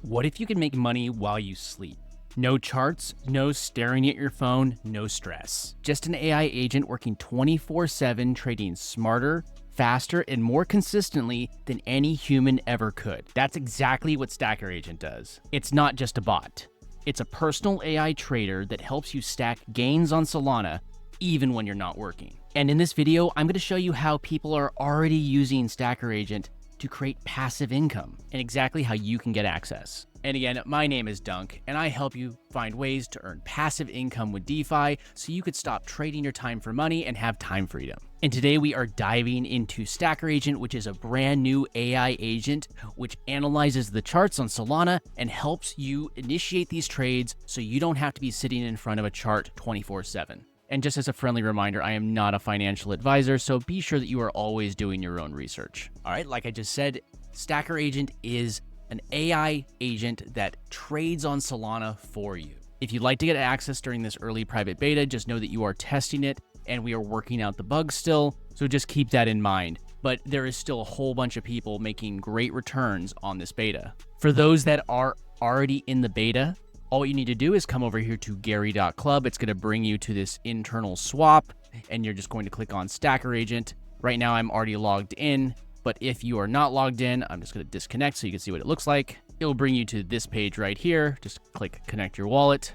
What if you could make money while you sleep? No charts, no staring at your phone, no stress. Just an AI agent working 24/7, trading smarter, faster, and more consistently than any human ever could. That's exactly what Stacker Agent does. It's not just a bot. It's a personal AI trader that helps you stack gains on Solana even when you're not working. And in this video, I'm going to show you how people are already using Stacker Agent to create passive income and exactly how you can get access. And again, my name is Dunk, and I help you find ways to earn passive income with DeFi so you could stop trading your time for money and have time freedom. And today we are diving into Stacker Agent, which is a brand new AI agent which analyzes the charts on Solana and helps you initiate these trades so you don't have to be sitting in front of a chart 24/7. And just as a friendly reminder, I am not a financial advisor, so be sure that you are always doing your own research. All right, like I just said, Stacker Agent is an AI agent that trades on Solana for you. If you'd like to get access during this early private beta, just know that you are testing it and we are working out the bugs still, so just keep that in mind. But there is still a whole bunch of people making great returns on this beta. For those that are already in the beta, all you need to do is come over here to Gary.club. It's going to bring you to this internal swap, and you're just going to click on Stacker Agent. Right now, I'm already logged in, but if you are not logged in, I'm just going to disconnect so you can see what it looks like. It will bring you to this page right here. Just click Connect Your Wallet.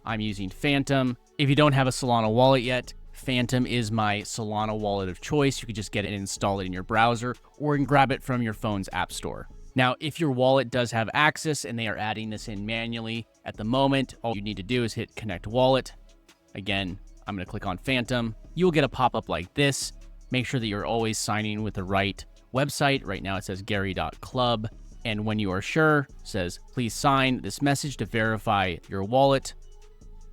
I'm using Phantom. If you don't have a Solana wallet yet, Phantom is my Solana wallet of choice. You could just get it and install it in your browser, or you can grab it from your phone's app store. Now, if your wallet does have access and they are adding this in manually at the moment, all you need to do is hit Connect Wallet. Again, I'm going to click on Phantom. You'll get a pop-up like this. Make sure that you're always signing with the right website. Right now it says Gary.club. And when you are sure, it says, please sign this message to verify your wallet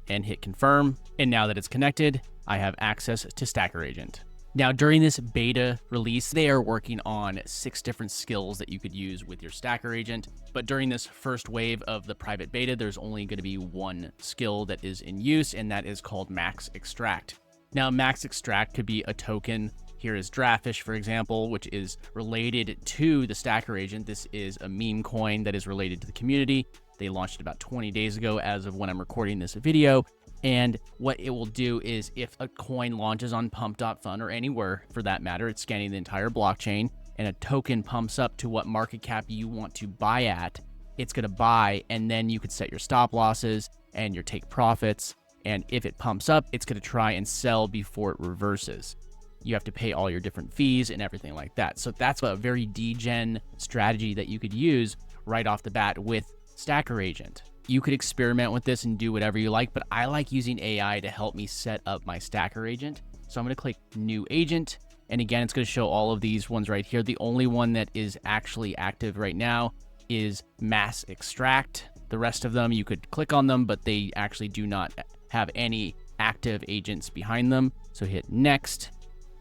and hit confirm. And now that it's connected, I have access to Stacker Agent. Now, during this beta release, they are working on 6 different skills that you could use with your Stacker Agent. But during this first wave of the private beta, there's only going to be one skill that is in use, and that is called Max Extract. Now, Max Extract could be a token. Here is Draftfish, for example, which is related to the Stacker Agent. This is a meme coin that is related to the community. They launched it about 20 days ago as of when I'm recording this video. And what it will do is if a coin launches on pump.fun or anywhere for that matter, it's scanning the entire blockchain, and a token pumps up to what market cap you want to buy at, it's going to buy, and then you could set your stop losses and your take profits. And if it pumps up, it's going to try and sell before it reverses. You have to pay all your different fees and everything like that. So that's a very degen strategy that you could use right off the bat with Stacker Agent. You could experiment with this and do whatever you like, but I like using AI to help me set up my Stacker Agent. So I'm going to click New Agent. And again, it's going to show all of these ones right here. The only one that is actually active right now is Mass Extract. The rest of them, you could click on them, but they actually do not have any active agents behind them. So hit Next,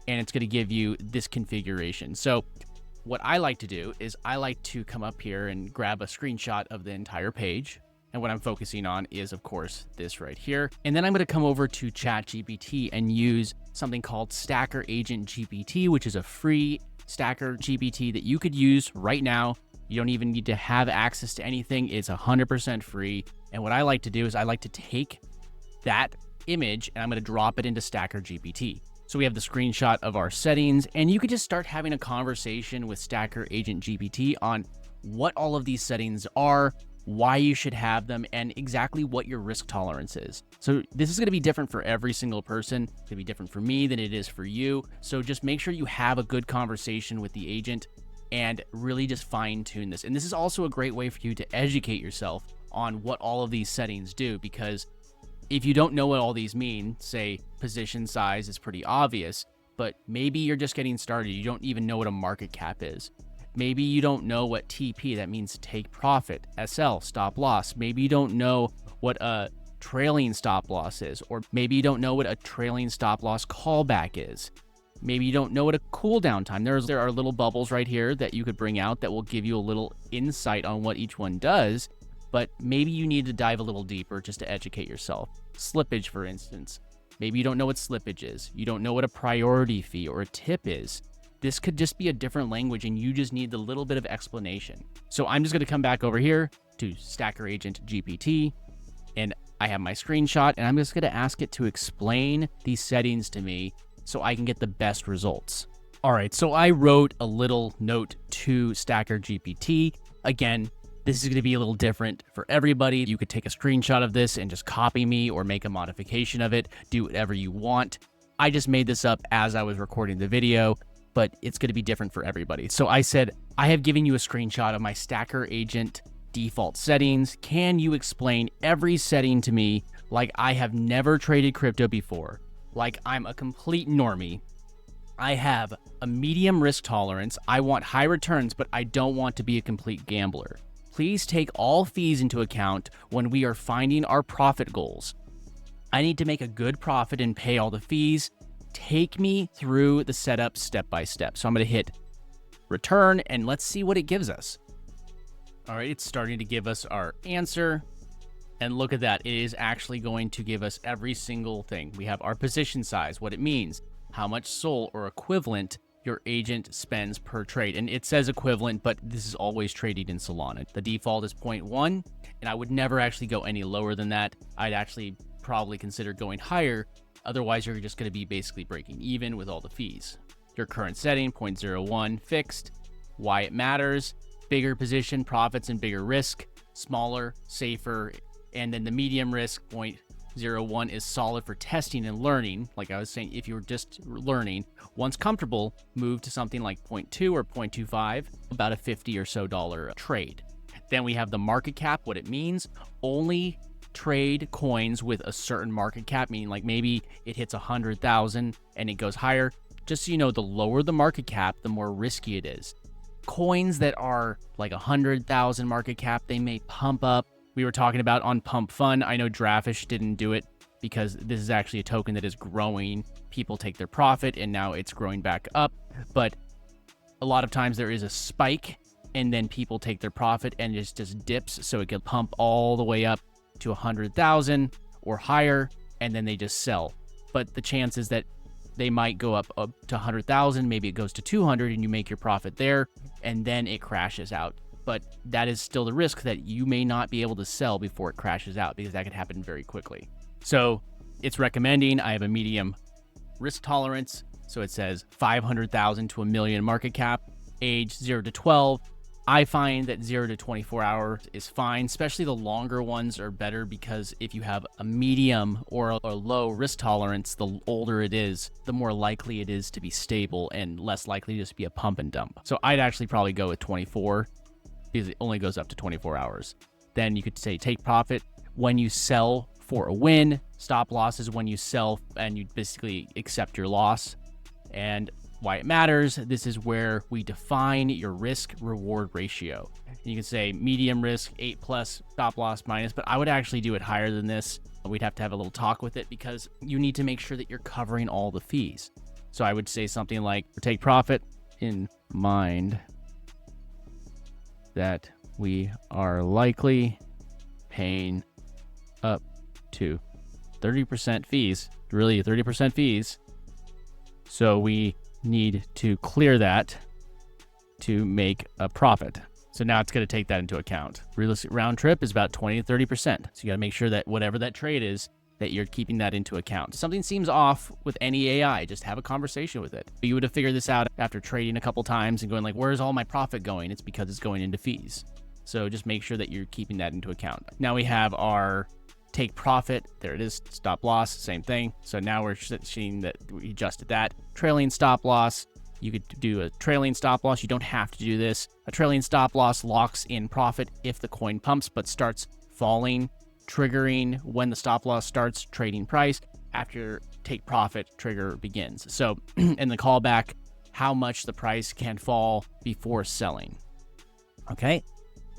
and it's going to give you this configuration. So what I like to do is I like to come up here and grab a screenshot of the entire page. And what I'm focusing on is, of course, this right here. And then I'm going to come over to ChatGPT and use something called Stacker Agent GPT, which is a free Stacker GPT that you could use right now. You don't even need to have access to anything. It's 100% free. And what I like to do is I like to take that image and I'm going to drop it into Stacker GPT. So we have the screenshot of our settings, and you could just start having a conversation with Stacker Agent GPT on what all of these settings are, why you should have them, and exactly what your risk tolerance is. So this is going to be different for every single person. It's going to be different for me than it is for you. So just make sure you have a good conversation with the agent and really just fine tune this. And this is also a great way for you to educate yourself on what all of these settings do, because if you don't know what all these mean, say position size is pretty obvious, but maybe you're just getting started. You don't even know what a market cap is. Maybe you don't know what TP, that means take profit, SL, stop loss. Maybe you don't know what a trailing stop loss is, or maybe you don't know what a trailing stop loss callback is. Maybe you don't know what a cooldown time. There are little bubbles right here that you could bring out that will give you a little insight on what each one does, but maybe you need to dive a little deeper just to educate yourself. Slippage, for instance. Maybe you don't know what slippage is. You don't know what a priority fee or a tip is. This could just be a different language and you just need the little bit of explanation. So I'm just going to come back over here to Stacker Agent GPT, and I have my screenshot, and I'm just going to ask it to explain these settings to me so I can get the best results. All right, so I wrote a little note to Stacker GPT. Again, this is going to be a little different for everybody. You could take a screenshot of this and just copy me or make a modification of it, do whatever you want. I just made this up as I was recording the video, but it's going to be different for everybody. So I said, I have given you a screenshot of my Stacker Agent default settings. Can you explain every setting to me like I have never traded crypto before? Like I'm a complete normie. I have a medium risk tolerance. I want high returns, but I don't want to be a complete gambler. Please take all fees into account when we are finding our profit goals. I need to make a good profit and pay all the fees. Take me through the setup step by step. So I'm going to hit return and let's see what it gives us. All right, it's starting to give us our answer. And look at that. It is actually going to give us every single thing. We have our position size, what it means, how much SOL or equivalent your agent spends per trade. And it says equivalent, but this is always traded in Solana. The default is 0.1, and I would never actually go any lower than that. I'd actually probably consider going higher. Otherwise, you're just going to be basically breaking even with all the fees. Your current setting, 0.01, fixed. Why it matters, bigger position, profits and bigger risk, smaller, safer, and then the medium risk, 0.01 is solid for testing and learning. Like I was saying, if you were just learning, once comfortable, move to something like 0.2 or 0.25, about a $50 or so trade. Then we have the market cap, what it means, only trade coins with a certain market cap, meaning like maybe it hits 100,000 and it goes higher. Just so you know, the lower the market cap, the more risky it is. Coins that are like 100,000 market cap, they may pump up. We were talking about on Pump Fun. I know Drafish didn't do it because this is actually a token that is growing. People take their profit and now it's growing back up. But a lot of times there is a spike and then people take their profit and it just dips. So it can pump all the way up to 100,000 or higher and then they just sell. But the chances that they might go up to 100,000, maybe it goes to 200 and you make your profit there and then it crashes out. But that is still the risk that you may not be able to sell before it crashes out because that could happen very quickly. So it's recommending, I have a medium risk tolerance. So it says 500,000 to a million market cap, age 0 to 12. I find that 0 to 24 hours is fine, especially the longer ones are better because if you have a medium or a low risk tolerance, the older it is, the more likely it is to be stable and less likely to just be a pump and dump. So I'd actually probably go with 24 because it only goes up to 24 hours. Then you could say take profit when you sell for a win. Stop loss is when you sell and you basically accept your loss. And why it matters, this is where we define your risk reward ratio. And you can say medium risk, 8+, stop loss minus, but I would actually do it higher than this. We'd have to have a little talk with it because you need to make sure that you're covering all the fees. So I would say something like take profit in mind that we are likely paying up to 30% fees, really 30% fees. So we need to clear that to make a profit. So now it's going to take that into account. Realistic round trip is about 20 to 30%. So you got to make sure that whatever that trade is, that you're keeping that into account. Something seems off with any AI, just have a conversation with it. You would have figured this out after trading a couple times and going like, where's all my profit going? It's because it's going into fees. So just make sure that you're keeping that into account. Now we have our take profit. There it is. Stop loss, same thing. So now we're seeing that we adjusted that. Trailing stop loss. You could do a trailing stop loss. You don't have to do this. A trailing stop loss locks in profit if the coin pumps but starts falling, triggering when the stop loss starts trading price after take profit trigger begins. So in the callback, how much the price can fall before selling. Okay.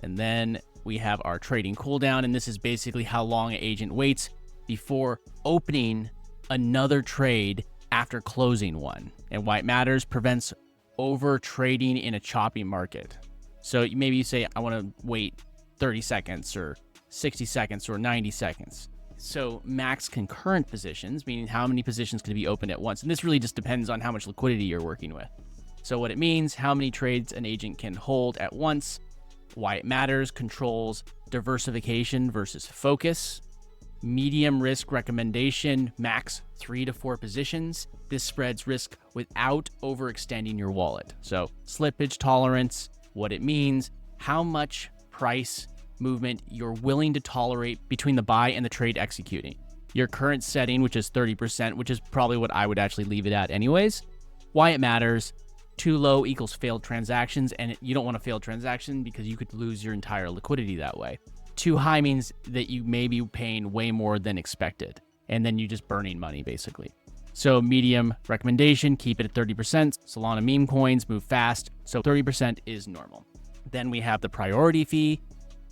And then we have our trading cooldown, and this is basically how long an agent waits before opening another trade after closing one. And why it matters, prevents over trading in a choppy market. So maybe you say, I want to wait 30 seconds or 60 seconds or 90 seconds. So max concurrent positions, meaning how many positions can be opened at once. And this really just depends on how much liquidity you're working with. So what it means, how many trades an agent can hold at once, why it matters, controls diversification versus focus, medium risk recommendation, max 3 to 4 positions. This spreads risk without overextending your wallet. So slippage tolerance, what it means, how much price movement you're willing to tolerate between the buy and the trade executing. Your current setting, which is 30%, which is probably what I would actually leave it at anyways. Why it matters. Too low equals failed transactions, and you don't want a failed transaction because you could lose your entire liquidity that way. Too high means that you may be paying way more than expected, and then you're just burning money basically. So medium recommendation, keep it at 30%. Solana meme coins move fast, so 30% is normal. Then we have the priority fee.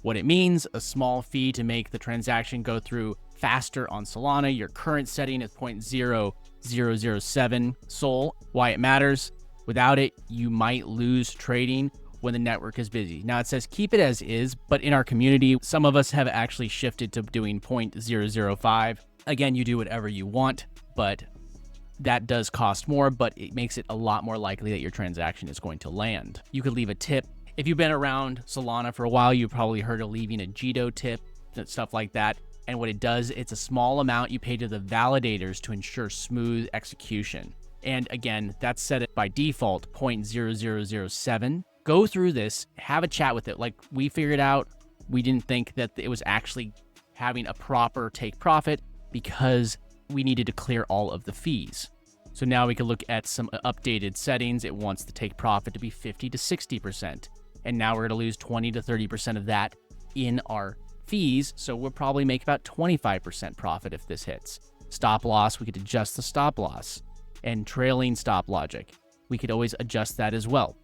What it means, a small fee to make the transaction go through faster on Solana. Your current setting is 0.0007 SOL. Why it matters. Without it, you might lose trading when the network is busy. Now it says keep it as is, but in our community, some of us have actually shifted to doing 0.005. Again, you do whatever you want, but that does cost more, but it makes it a lot more likely that your transaction is going to land. You could leave a tip. If you've been around Solana for a while, you've probably heard of leaving a Jito tip, stuff like that. And what it does, it's a small amount you pay to the validators to ensure smooth execution. And again, that's set by default 0.0007. Go through this, have a chat with it. Like we figured out, we didn't think that it was actually having a proper take profit because we needed to clear all of the fees. So now we can look at some updated settings. It wants the take profit to be 50 to 60%. And now we're going to lose 20 to 30% of that in our fees. So we'll probably make about 25% profit if this hits. Stop loss, we could adjust the stop loss. And trailing stop logic, we could always adjust that as well.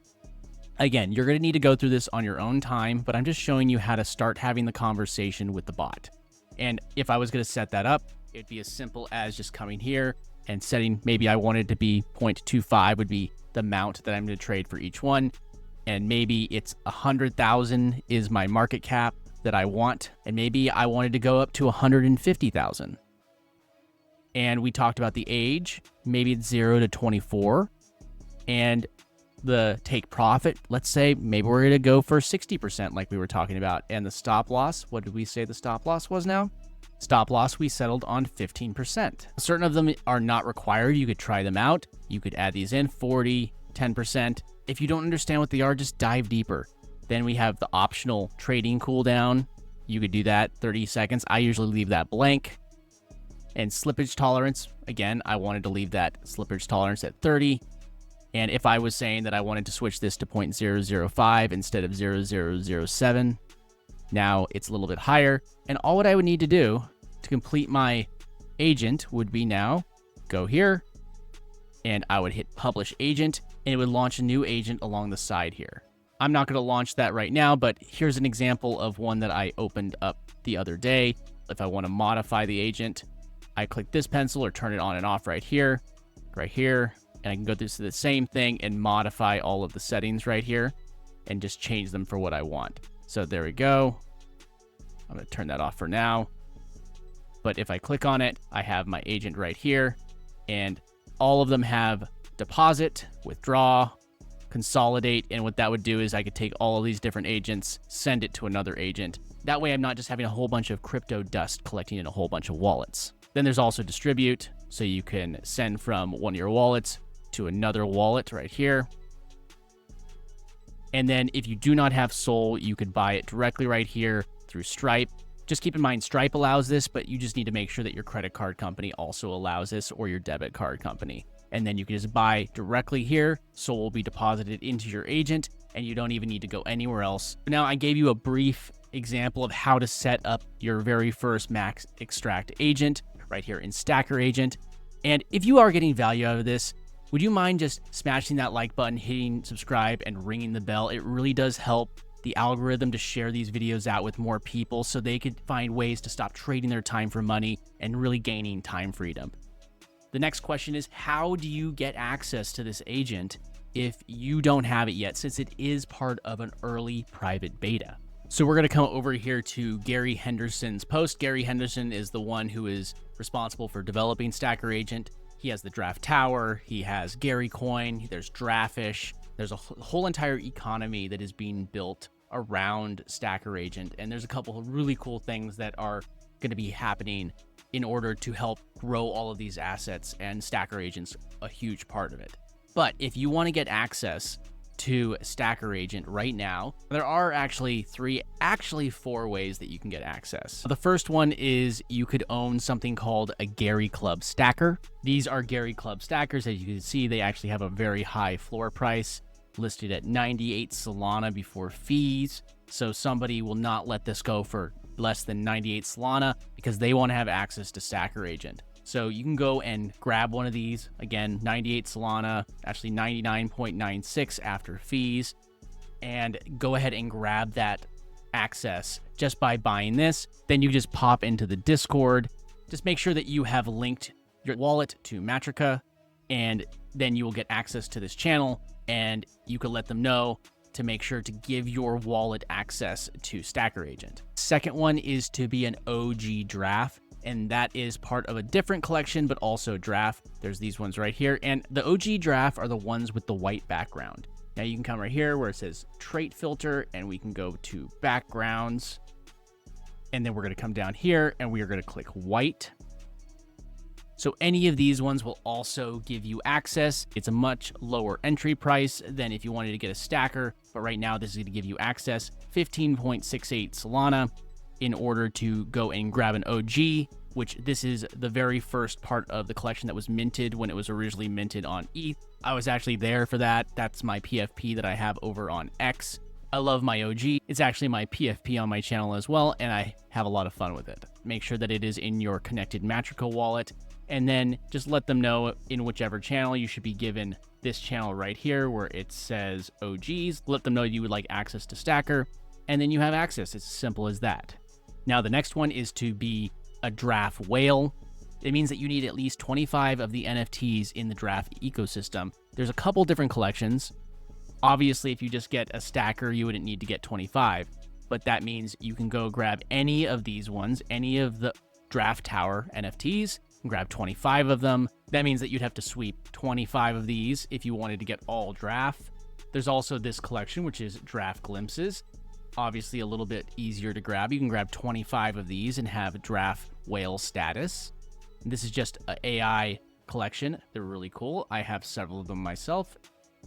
Again, you're going to need to go through this on your own time, but I'm just showing you how to start having the conversation with the bot. And if I was going to set that up, it'd be as simple as just coming here and setting, maybe I wanted to be 0.25 would be the amount that I'm going to trade for each one. And maybe it's 100,000 is my market cap that I want. And maybe I wanted to go up to 150,000. And we talked about the age, maybe it's 0 to 24. And the take profit, let's say maybe we're going to go for 60% like we were talking about. And the stop loss, what did we say the stop loss was now? Stop loss, we settled on 15%. Certain of them are not required. You could try them out. You could add these in 40, 10%. If you don't understand what they are, just dive deeper. Then we have the optional trading cooldown. You could do that 30 seconds. I usually leave that blank. And slippage tolerance, again, I wanted to leave that slippage tolerance at 30. And if I was saying that I wanted to switch this to 0.005 instead of 0.007, now it's a little bit higher. And all what I would need to do to complete my agent would be now go here and I would hit publish agent and it would launch a new agent along the side here. I'm not going to launch that right now, but here's an example of one that I opened up the other day. If I want to modify the agent, I click this pencil or turn it on and off right here, and I can go through the same thing and modify all of the settings right here and just change them for what I want. So there we go. I'm going to turn that off for now. But if I click on it, I have my agent right here, and all of them have deposit, withdraw, consolidate, and what that would do is I could take all of these different agents, send it to another agent. That way I'm not just having a whole bunch of crypto dust collecting in a whole bunch of wallets. Then there's also distribute, so you can send from one of your wallets to another wallet right here. And then if you do not have Sol, you could buy it directly right here through Stripe. Just keep in mind, Stripe allows this, but you just need to make sure that your credit card company also allows this, or your debit card company. And then you can just buy directly here. Sol will be deposited into your agent, and you don't even need to go anywhere else. Now, I gave you a brief example of how to set up your very first max extract agent right here in Stacker Agent. And if you are getting value out of this, would you mind just smashing that like button, hitting subscribe, and ringing the bell? It really does help the algorithm to share these videos out with more people so they could find ways to stop trading their time for money and really gaining time freedom. The next question is, how do you get access to this agent if you don't have it yet, since it is part of an early private beta? So we're going to come over here to Gary Henderson's post. Gary Henderson is the one who is responsible for developing Stacker Agent. He has the Giraffe Tower, he has Gary Coin, there's Drafish. There's a whole entire economy that is being built around Stacker Agent, and there's a couple of really cool things that are going to be happening in order to help grow all of these assets, and Stacker Agent's a huge part of it. But if you want to get access to Stacker Agent right now, there are actually four ways that you can get access. The first one is you could own something called a Gary Club Stacker. These are Gary Club Stackers. As you can see, they actually have a very high floor price, listed at 98 Solana before fees. So somebody will not let this go for less than 98 Solana because they want to have access to Stacker Agent. So you can go and grab one of these. Again, 98 Solana, actually 99.96 after fees, and go ahead and grab that access just by buying this. Then you just pop into the Discord. Just make sure that you have linked your wallet to Matrica, and then you will get access to this channel, and you can let them know to make sure to give your wallet access to Stacker Agent. Second one is to be an OG Giraffe, and that is part of a different collection, but also Giraffe. There's these ones right here, and the OG Giraffe are the ones with the white background. Now you can come right here where it says trait filter, and we can go to backgrounds, and then we're going to come down here and we are going to click white. So any of these ones will also give you access. It's a much lower entry price than if you wanted to get a stacker, but right now this is going to give you access 15.68 Solana in order to go and grab an OG, which this is the very first part of the collection that was minted when it was originally minted on ETH. I was actually there for that. That's my PFP that I have over on X. I love my OG. It's actually my PFP on my channel as well, and I have a lot of fun with it. Make sure that it is in your connected Matrica wallet, and then just let them know in whichever channel you should be given this channel right here where it says OGs. Let them know you would like access to Stacker, and then you have access. It's as simple as that. Now, the next one is to be a Giraffe whale. It means that you need at least 25 of the NFTs in the Giraffe ecosystem. There's a couple different collections. Obviously, if you just get a stacker, you wouldn't need to get 25, but that means you can go grab any of these ones, any of the Giraffe Tower NFTs, and grab 25 of them. That means that you'd have to sweep 25 of these if you wanted to get all Giraffe. There's also this collection, which is Giraffe Glimpses. Obviously a little bit easier to grab. You can grab 25 of these and have Giraffe whale status. And this is just an AI collection. They're really cool. I have several of them myself.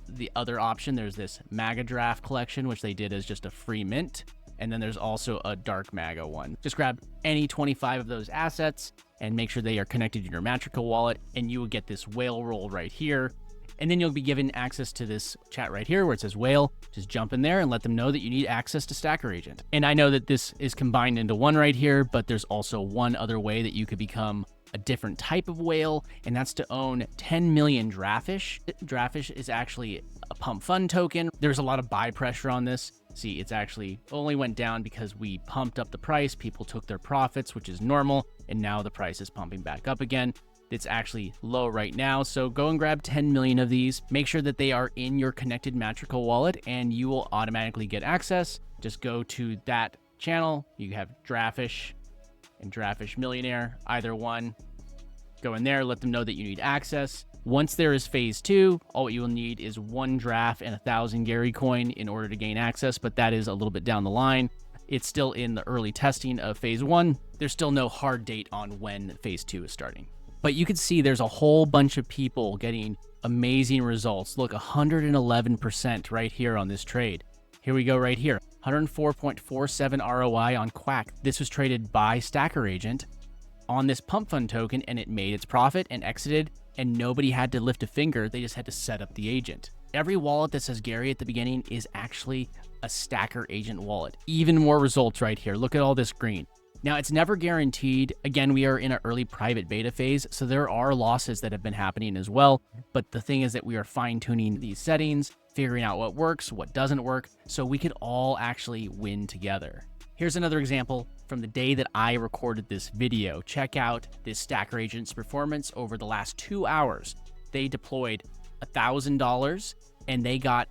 The other option, there's this Maga Giraffe collection, which they did as just a free mint. And then there's also a Dark Maga one. Just grab any 25 of those assets and make sure they are connected to your Matrica wallet, and you will get this whale roll right here. And then you'll be given access to this chat right here where it says whale. Just jump in there and let them know that you need access to Stacker Agent. And I know that this is combined into one right here, but there's also one other way that you could become a different type of whale, and that's to own 10 million Drafish. Drafish is actually a pump fund token. There's a lot of buy pressure on this. See, it's actually only went down because we pumped up the price. People took their profits, which is normal, and now the price is pumping back up again. It's actually low right now, so go and grab 10 million of these. Make sure that they are in your connected Matrica wallet, and you will automatically get access. Just go to that channel. You have Drafish and Drafish Millionaire, either one. Go in there, let them know that you need access. Once there is phase 2, all you will need is 1 Giraffe and 1,000 Gary coin in order to gain access, but that is a little bit down the line. It's still in the early testing of phase 1. There's still no hard date on when phase 2 is starting. But you can see there's a whole bunch of people getting amazing results. Look, 111% right here on this trade. Here we go right here. 104.47 ROI on Quack. This was traded by Stacker Agent on this pump fund token, and it made its profit and exited, and nobody had to lift a finger. They just had to set up the agent. Every wallet that says Gary at the beginning is actually a Stacker Agent wallet. Even more results right here. Look at all this green. Now, it's never guaranteed. Again, we are in an early private beta phase, so there are losses that have been happening as well. But the thing is that we are fine-tuning these settings, figuring out what works, what doesn't work, so we could all actually win together. Here's another example from the day that I recorded this video. Check out this Stacker Agent's performance over the last 2 hours. They deployed $1,000 and they got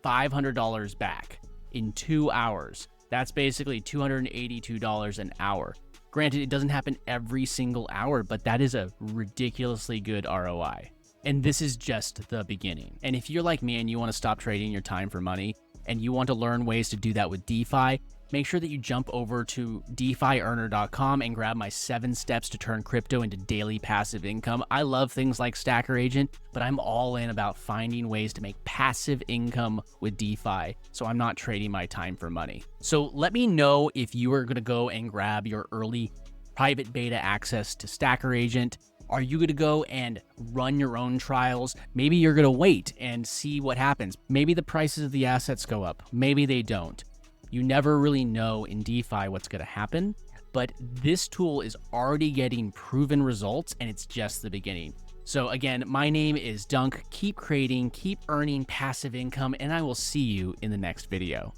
$500 back in 2 hours. That's basically $282 an hour. Granted, it doesn't happen every single hour, but that is a ridiculously good ROI. And this is just the beginning. And if you're like me and you want to stop trading your time for money and you want to learn ways to do that with DeFi, make sure that you jump over to DeFiEarner.com and grab my 7 steps to turn crypto into daily passive income. I love things like Stacker Agent, but I'm all in about finding ways to make passive income with DeFi, so I'm not trading my time for money. So let me know if you are going to go and grab your early private beta access to Stacker Agent. Are you going to go and run your own trials? Maybe you're going to wait and see what happens. Maybe the prices of the assets go up. Maybe they don't. You never really know in DeFi what's going to happen, but this tool is already getting proven results and it's just the beginning. So again, my name is Dunk. Keep creating, keep earning passive income, and I will see you in the next video.